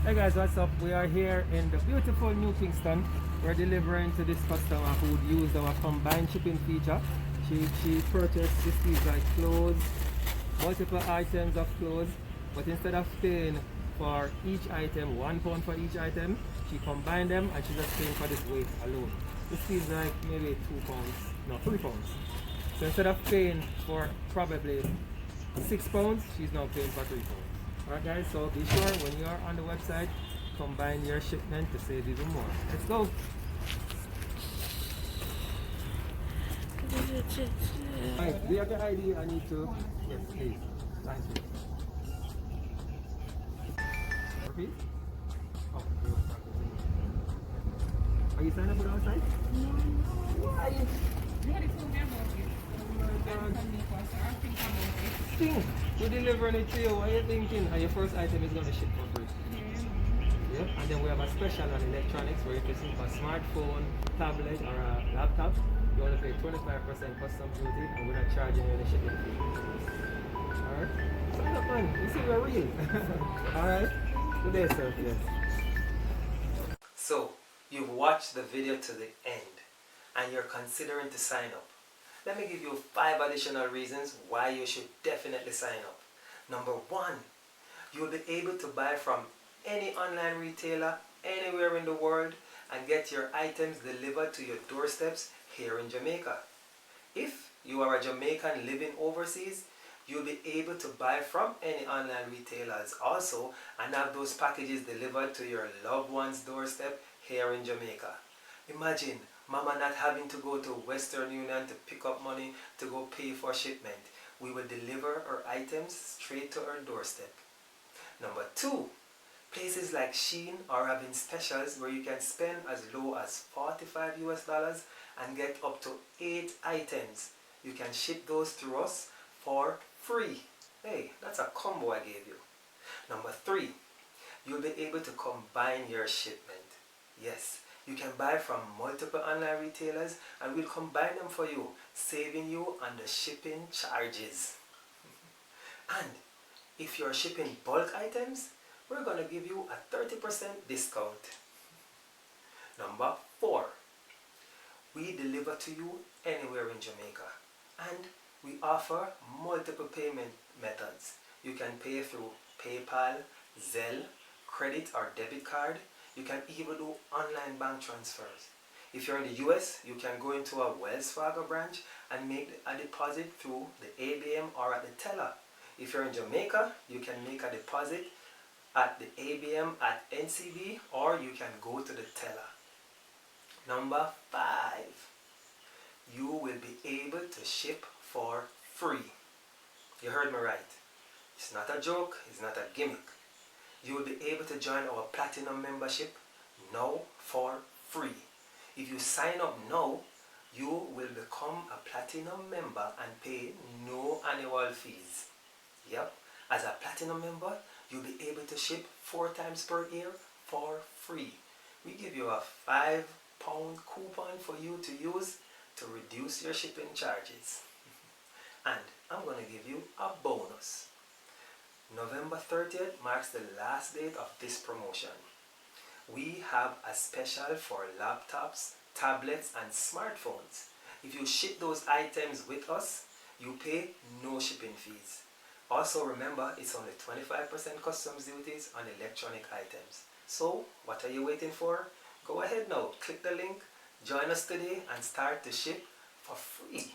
Hey guys, what's up? We are here in the beautiful New Kingston. We're delivering to this customer who used our combined shipping feature. She purchased these like clothes, multiple items of clothes, but instead of paying for each item, £1 for each item, she combined them and she's just paying for this weight alone. This feels like maybe £2, no, £3. So instead of paying for probably £6, she's now paying for £3. Alright guys, so be sure when you are on the website, combine your shipment to save even more. Let's go! Alright, do you have the ID? I need to... Yes, please. Thank you. Repeat? Oh, are you signed up with our site? No. Why? You already told me about it. Think, we're delivering it to you. What are you thinking? And your first item is going to ship for free. Yeah. And then we have a special on electronics where if you think a smartphone, tablet, or a laptop, you only pay 25% custom duty and we're not charging you any shipping fee. Alright? Sign up, man. You see we're real. Alright? Good day, sir. Yes. So, you've watched the video to the end and you're considering to sign up. Let me give you 5 additional reasons why you should definitely sign up. Number 1, you'll be able to buy from any online retailer anywhere in the world and get your items delivered to your doorsteps here in Jamaica. If you are a Jamaican living overseas, you'll be able to buy from any online retailers also and have those packages delivered to your loved one's doorstep here in Jamaica. Imagine Mama not having to go to Western Union to pick up money to go pay for shipment. We will deliver our items straight to her doorstep. Number 2, places like Shein are having specials where you can spend as low as $45 and get up to 8 items. You can ship those through us for free. Hey, that's a combo I gave you. Number 3, you'll be able to combine your shipment. Yes. You can buy from multiple online retailers and we'll combine them for you, saving you on the shipping charges. And if you're shipping bulk items, we're going to give you a 30% discount. Number 4, we deliver to you anywhere in Jamaica and we offer multiple payment methods. You can pay through PayPal, Zelle, credit or debit card. You can even do online bank transfers. If you're in the US, you can go into a Wells Fargo branch and make a deposit through the ABM or at the teller. If you're in Jamaica, you can make a deposit at the ABM at NCB or you can go to the teller. Number 5, you will be able to ship for free. You heard me right. It's not a joke, it's not a gimmick. You will be able to join our Platinum membership now for free. If you sign up now, you will become a Platinum member and pay no annual fees. Yep, as a Platinum member, you'll be able to ship 4 times per year for free. We give you a £5 coupon for you to use to reduce your shipping charges. And I'm going to give you a bonus. November 30th marks the last date of this promotion. We have a special for laptops, tablets and smartphones. If you ship those items with us, you pay no shipping fees. Also remember, it's only 25% customs duties on electronic items. So what are you waiting for? Go ahead now, click the link, join us today and start to ship for free.